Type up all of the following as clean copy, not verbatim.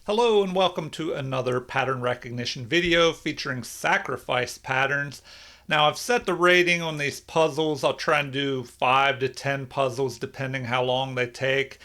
Hello and welcome to another pattern recognition video featuring sacrifice patterns. Now I've set the rating on these puzzles. I'll try and do 5 to 10 puzzles depending how long they take.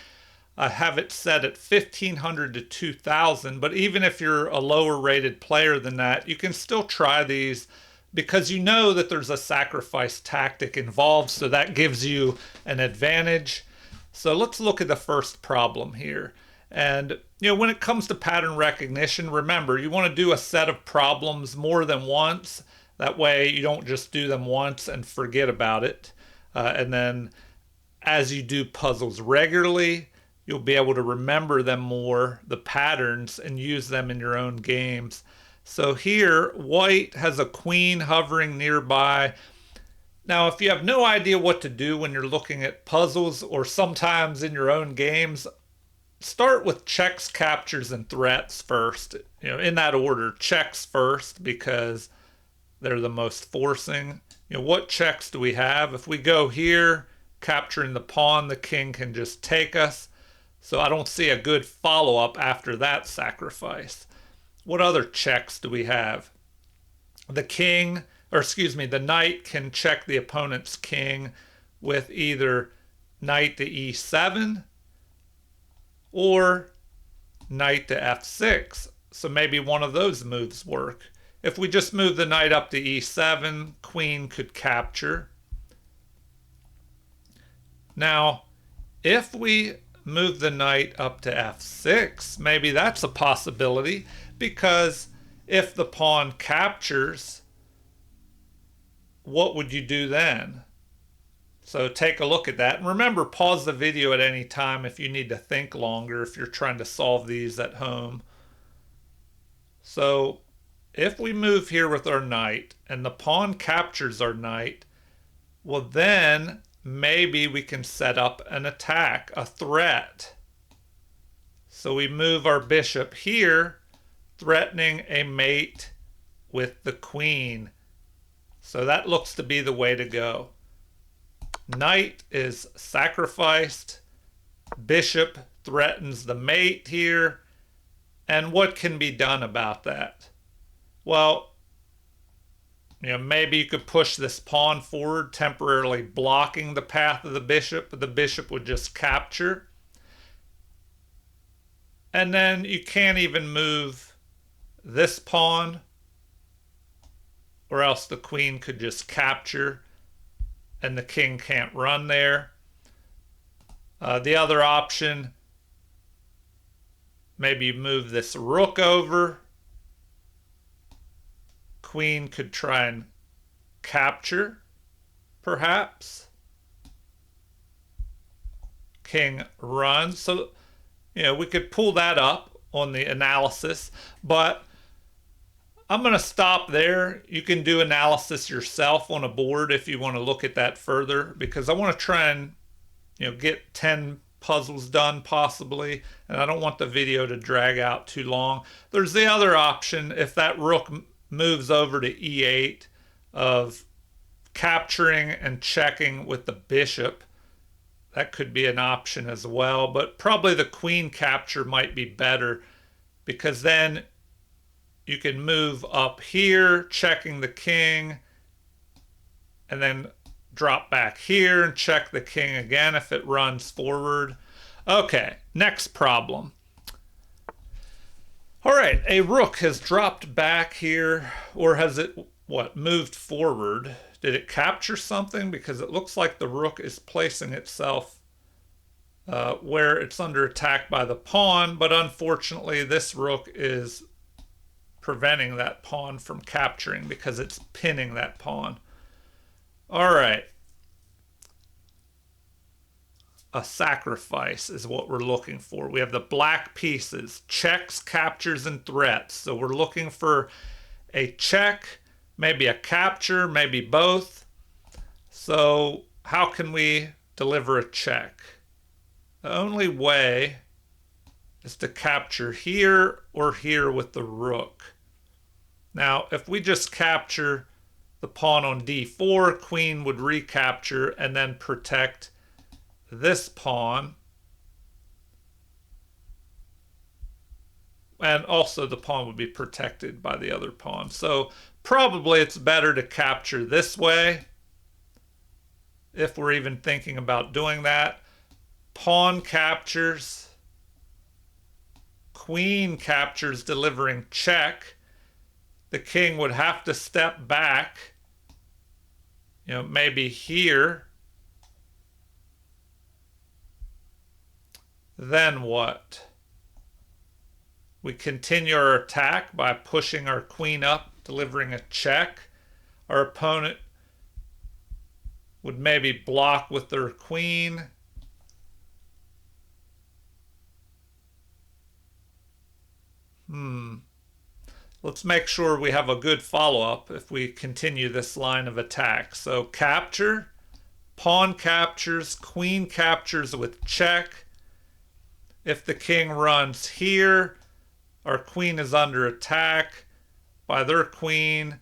I have it set at 1500 to 2000, but even if you're a lower rated player than that, you can still try these because you know that there's a sacrifice tactic involved, so that gives you an advantage. So let's look at the first problem here. And when it comes to pattern recognition, remember, you want to do a set of problems more than once. That way you don't just do them once and forget about it. And then as you do puzzles regularly, you'll be able to remember them more, the patterns, and use them in your own games. So here, white has a queen hovering nearby. Now, if you have no idea what to do when you're looking at puzzles or sometimes in your own games, start with checks, captures, and threats first. In that order, checks first because they're the most forcing. What checks do we have? If we go here, capturing the pawn, the king can just take us. So I don't see a good follow-up after that sacrifice. What other checks do we have? The knight can check the opponent's king with either knight to e7 or knight to f6. So maybe one of those moves work. If we just move the knight up to e7, queen could capture. Now, if we move the knight up to f6, maybe that's a possibility, because if the pawn captures, what would you do then? So take a look at that. And remember, pause the video at any time if you need to think longer, if you're trying to solve these at home. So if we move here with our knight and the pawn captures our knight, well then maybe we can set up an attack, a threat. So we move our bishop here, threatening a mate with the queen. So that looks to be the way to go. Knight is sacrificed, bishop threatens the mate here, and what can be done about that? Well, maybe you could push this pawn forward, temporarily blocking the path of the bishop, but the bishop would just capture. And then you can't even move this pawn, or else the queen could just capture and the king can't run there. The other option, maybe you move this rook over. Queen could try and capture, perhaps. King runs. So, we could pull that up on the analysis, but I'm going to stop there. You can do analysis yourself on a board if you want to look at that further, because I want to try and get 10 puzzles done possibly, and I don't want the video to drag out too long. There's the other option, if that rook moves over to e8, of capturing and checking with the bishop. That could be an option as well, but probably the queen capture might be better, because then you can move up here, checking the king, and then drop back here and check the king again if it runs forward. Okay, next problem. All right, a rook has dropped back here, or has it, moved forward? Did it capture something? Because it looks like the rook is placing itself where it's under attack by the pawn, but unfortunately this rook is preventing that pawn from capturing because it's pinning that pawn. All right. A sacrifice is what we're looking for. We have the black pieces, checks, captures, and threats. So we're looking for a check, maybe a capture, maybe both. So how can we deliver a check? The only way is to capture here or here with the rook. Now, if we just capture the pawn on d4, queen would recapture and then protect this pawn. and also the pawn would be protected by the other pawn. So probably it's better to capture this way if we're even thinking about doing that. Pawn captures, queen captures, delivering check. The king would have to step back, maybe here. Then what? We continue our attack by pushing our queen up, delivering a check. Our opponent would maybe block with their queen. Let's make sure we have a good follow-up if we continue this line of attack. So capture, pawn captures, queen captures with check. If the king runs here, our queen is under attack by their queen.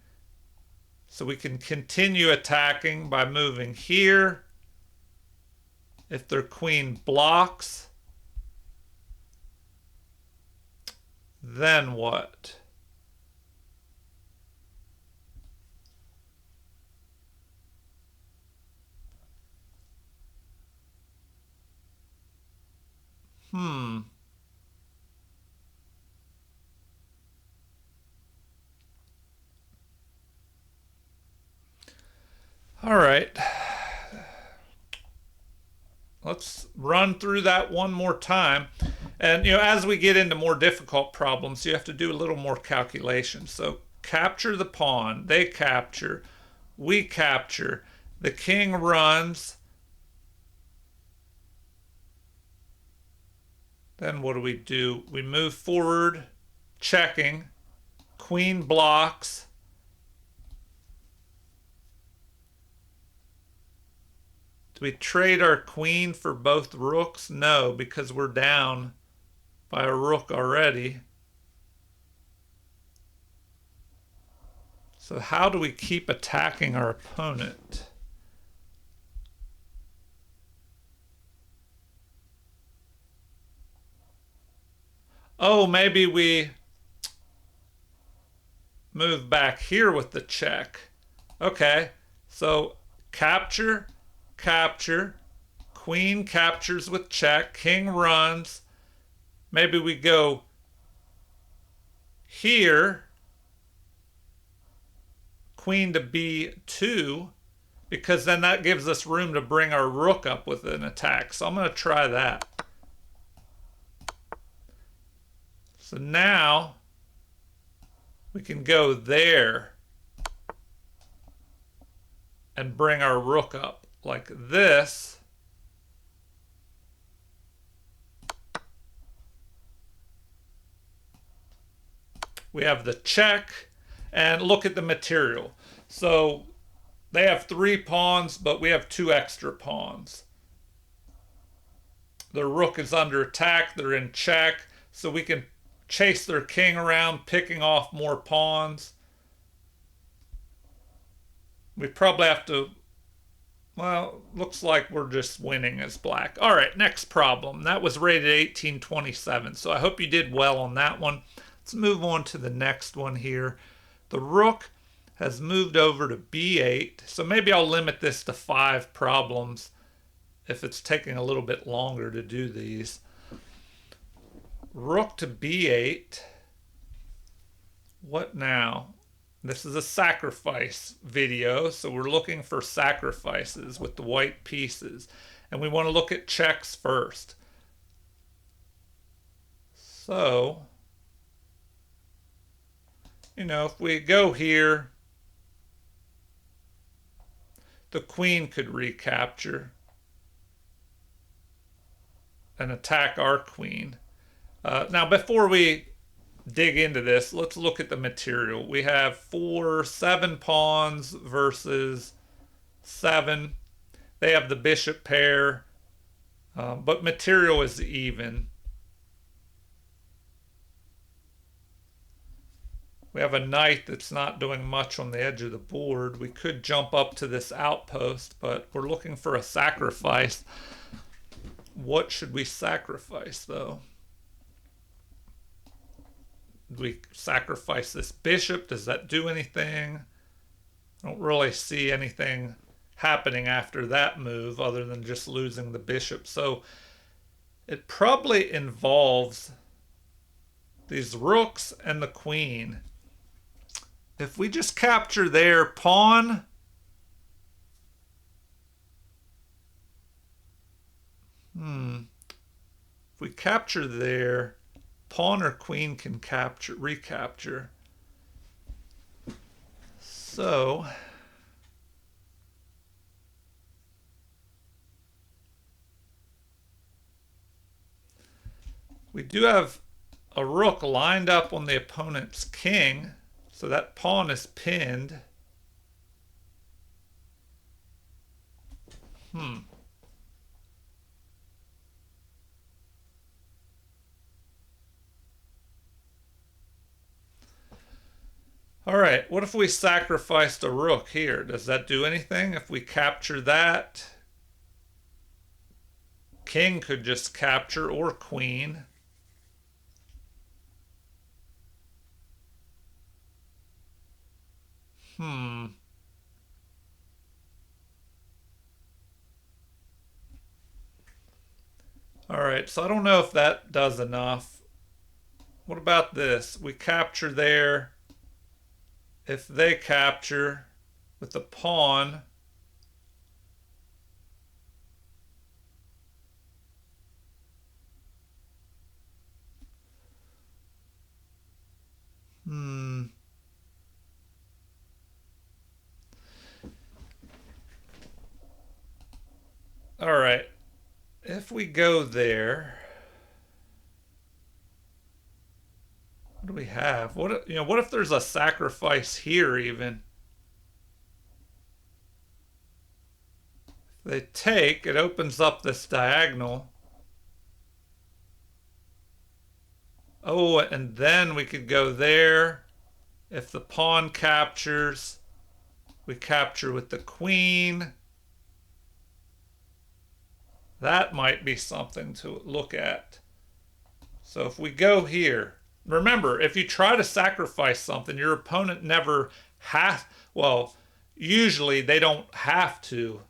So we can continue attacking by moving here. If their queen blocks, then what? All right. Let's run through that one more time. And, as we get into more difficult problems, you have to do a little more calculation. So capture the pawn. They capture. We capture. The king runs. Then what do? We move forward, checking. Queen blocks. Do we trade our queen for both rooks? No, because we're down by a rook already. So how do we keep attacking our opponent? Oh, maybe we move back here with the check. Okay, so capture, capture, queen captures with check, king runs. Maybe we go here, queen to b2, because then that gives us room to bring our rook up with an attack. So I'm going to try that. So now we can go there and bring our rook up like this. We have the check, and look at the material. So they have 3 pawns, but we have 2 extra pawns. Their rook is under attack, they're in check, so we can chase their king around, picking off more pawns. We probably have to, well, looks like we're just winning as black. All right, next problem. That was rated 1827, so I hope you did well on that one. Let's move on to the next one here. The rook has moved over to b8, so maybe I'll limit this to 5 problems if it's taking a little bit longer to do these. Rook to b8. What now? This is a sacrifice video, so we're looking for sacrifices with the white pieces. And we want to look at checks first. So, if we go here, the queen could recapture and attack our queen. Now, before we dig into this, let's look at the material. We have 7 pawns versus 7. They have the bishop pair, but material is even. We have a knight that's not doing much on the edge of the board. We could jump up to this outpost, but we're looking for a sacrifice. What should we sacrifice, though? We sacrifice this bishop. Does that do anything? I don't really see anything happening after that move other than just losing the bishop. So it probably involves these rooks and the queen. If we just capture their pawn, if we capture their pawn or queen can capture, recapture. So we do have a rook lined up on the opponent's king, so that pawn is pinned. All right, what if we sacrificed a rook here? Does that do anything? If we capture that, king could just capture, or queen. All right, so I don't know if that does enough. What about this? We capture there. If they capture with the pawn, all right. If we go there, what do we have? What if there's a sacrifice here even? If they take, it opens up this diagonal. Oh, and then we could go there. If the pawn captures, we capture with the queen. That might be something to look at. So if we go here, remember, if you try to sacrifice something, your opponent never has, well, usually they don't have to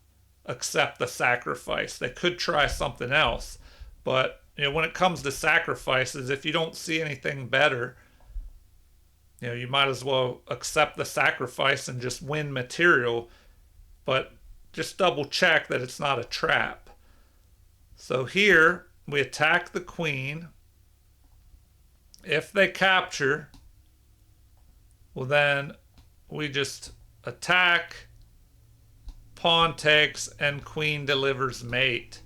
accept the sacrifice. They could try something else. But when it comes to sacrifices, if you don't see anything better, you might as well accept the sacrifice and just win material. But just double check that it's not a trap. So here we attack the queen. If they capture, well, then we just attack, pawn takes, and queen delivers mate.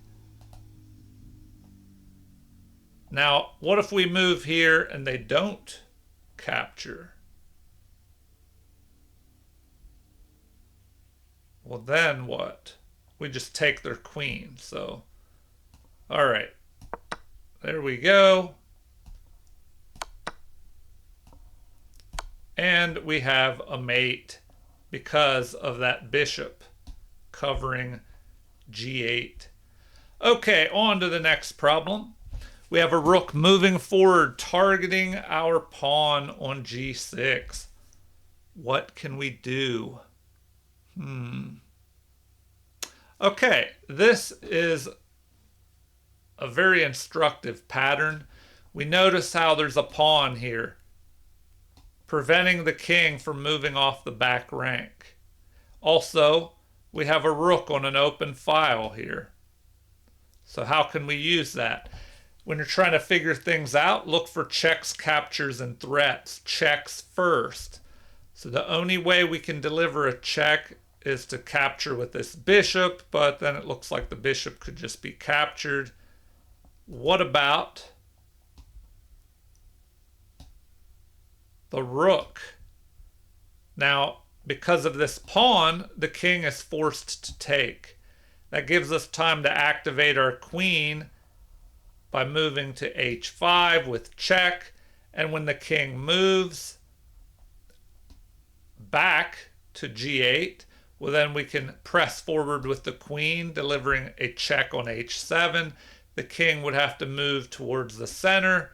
Now, what if we move here and they don't capture? Well, then what? We just take their queen. So, all right, there we go. And we have a mate because of that bishop covering g8. Okay, on to the next problem. We have a rook moving forward, targeting our pawn on g6. What can we do? Okay, this is a very instructive pattern. We notice how there's a pawn here, preventing the king from moving off the back rank. Also, we have a rook on an open file here. So how can we use that? When you're trying to figure things out, look for checks, captures, and threats. Checks first. So the only way we can deliver a check is to capture with this bishop, but then it looks like the bishop could just be captured. What about the rook? Now, because of this pawn, the king is forced to take. That gives us time to activate our queen by moving to h5 with check. And when the king moves back to g8, well, then we can press forward with the queen, delivering a check on h7. The king would have to move towards the center,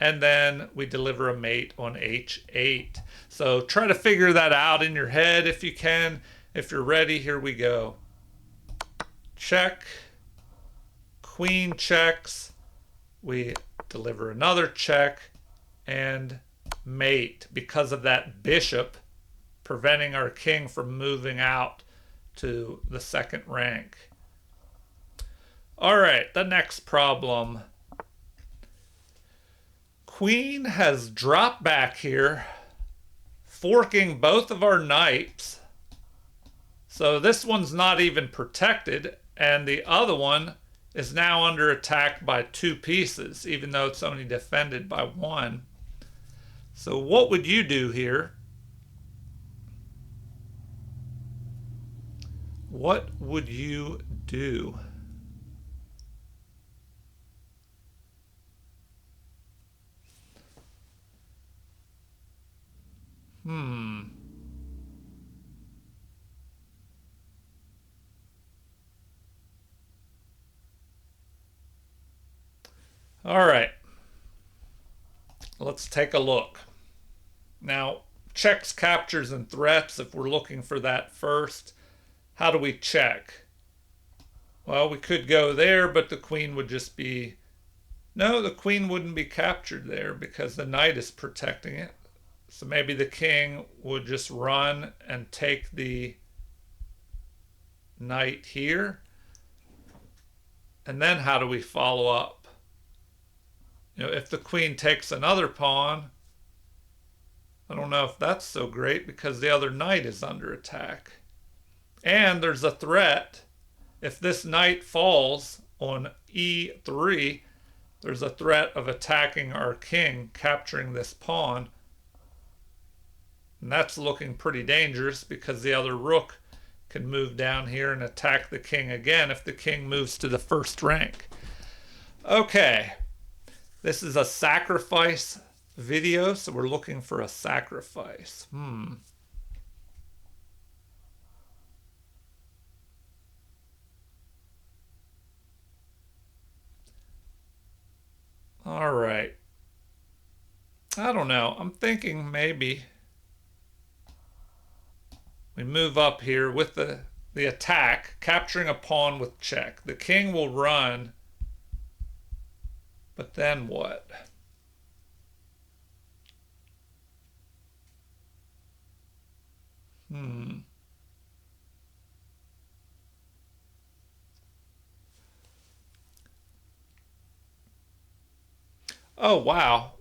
and then we deliver a mate on h8. So try to figure that out in your head if you can. If you're ready, here we go. Check, queen checks, we deliver another check, and mate because of that bishop preventing our king from moving out to the second rank. All right, the next problem. Queen has dropped back here, forking both of our knights. So this one's not even protected, and the other one is now under attack by 2 pieces, even though it's only defended by 1. So what would you do here? What would you do? All right. Let's take a look. Now, checks, captures, and threats, if we're looking for that first, how do we check? Well, we could go there, but the queen would just be... No, the queen wouldn't be captured there because the knight is protecting it. So maybe the king would just run and take the knight here. And then how do we follow up? You know, if the queen takes another pawn, I don't know if that's so great because the other knight is under attack. And there's a threat. If this knight falls on e3, there's a threat of attacking our king, capturing this pawn. And that's looking pretty dangerous because the other rook can move down here and attack the king again if the king moves to the first rank. Okay, this is a sacrifice video, so we're looking for a sacrifice. All right. I don't know. I'm thinking maybe we move up here with the attack, capturing a pawn with check. The king will run, but then what? Oh, wow.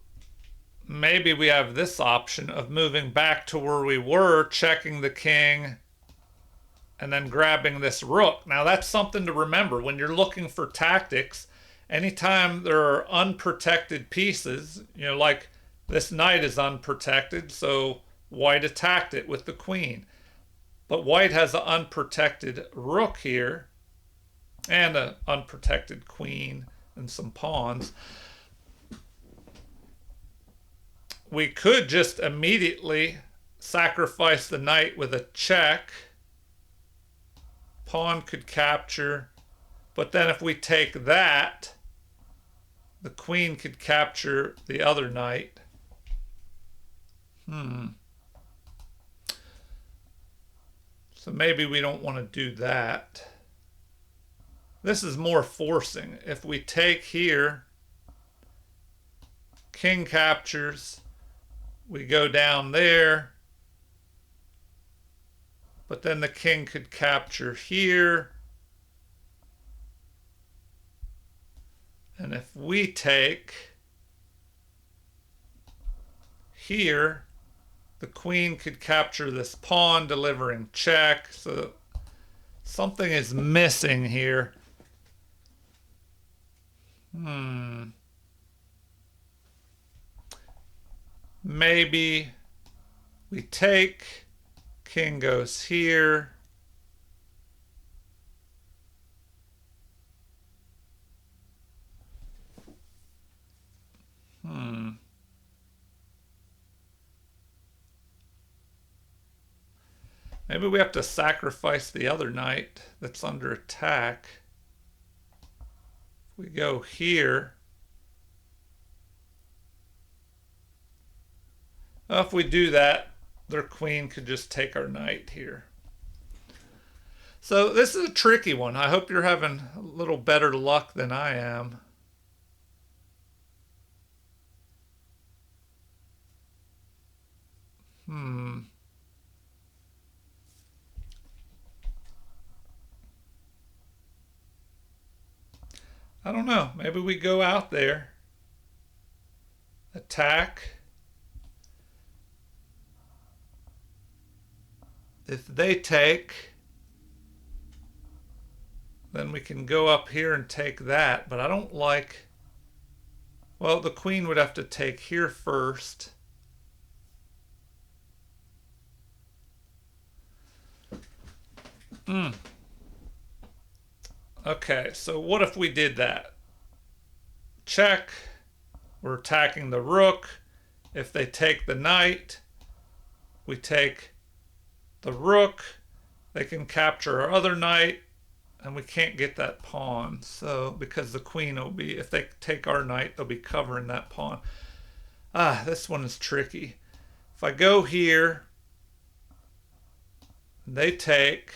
Maybe we have this option of moving back to where we were, checking the king, and then grabbing this rook. Now, that's something to remember. When you're looking for tactics, anytime there are unprotected pieces, you know, like this knight is unprotected, so white attacked it with the queen. But white has an unprotected rook here, and an unprotected queen and some pawns. We could just immediately sacrifice the knight with a check. Pawn could capture. But then if we take that, the queen could capture the other knight. So maybe we don't want to do that. This is more forcing. If we take here, king captures, we go down there, but then the king could capture here. And if we take here, the queen could capture this pawn, delivering check. So something is missing here. Maybe we take, king goes here. Maybe we have to sacrifice the other knight that's under attack. If we go here, Well, if we do that, their queen could just take our knight here. So this is a tricky one. I hope you're having a little better luck than I am. I don't know. Maybe we go out there, attack. If they take, then we can go up here and take that. But I don't like... Well, the queen would have to take here first. Okay, so what if we did that? Check. We're attacking the rook. If they take the knight, we take the rook. They can capture our other knight, and we can't get that pawn. So, because the queen will be, if they take our knight, they'll be covering that pawn. This one is tricky. If I go here, they take...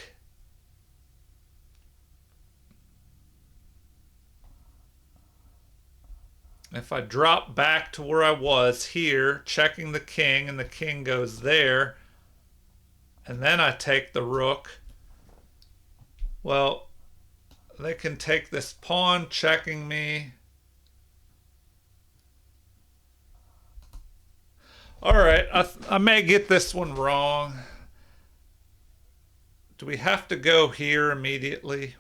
If I drop back to where I was here, checking the king, and the king goes there, and then I take the rook, well, they can take this pawn, checking me. All right, I may get this one wrong. Do we have to go here immediately?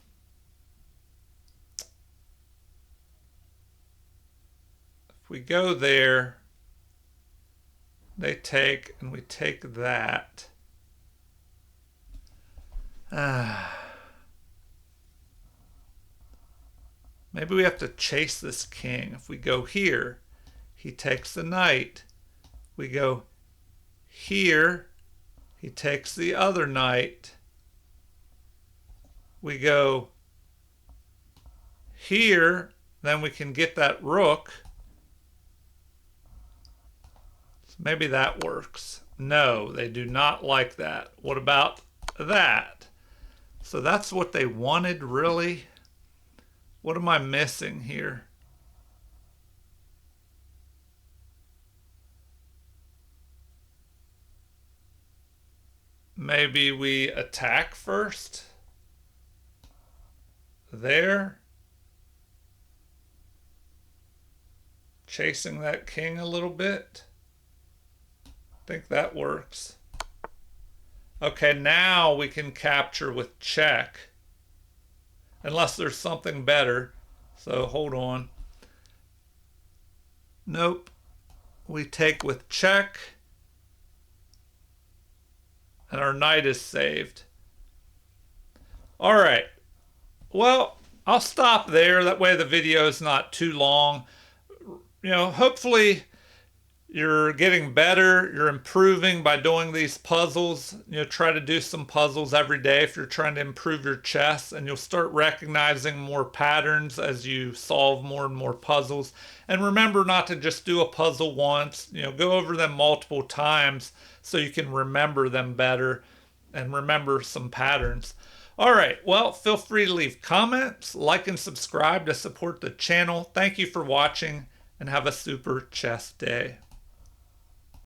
We go there, they take, and we take that. Maybe we have to chase this king. If we go here, he takes the knight. We go here, he takes the other knight. We go here, then we can get that rook. Maybe that works. No, they do not like that. What about that? So that's what they wanted, really? What am I missing here? Maybe we attack first? There? Chasing that king a little bit? I think that works. Okay, now we can capture with check. Unless there's something better. So hold on. Nope. We take with check. And our knight is saved. All right. Well, I'll stop there. That way the video is not too long. Hopefully you're getting better, you're improving by doing these puzzles. Try to do some puzzles every day if you're trying to improve your chess, and you'll start recognizing more patterns as you solve more and more puzzles. And remember not to just do a puzzle once, go over them multiple times so you can remember them better and remember some patterns. All right, well, feel free to leave comments, like and subscribe to support the channel. Thank you for watching, and have a super chess day.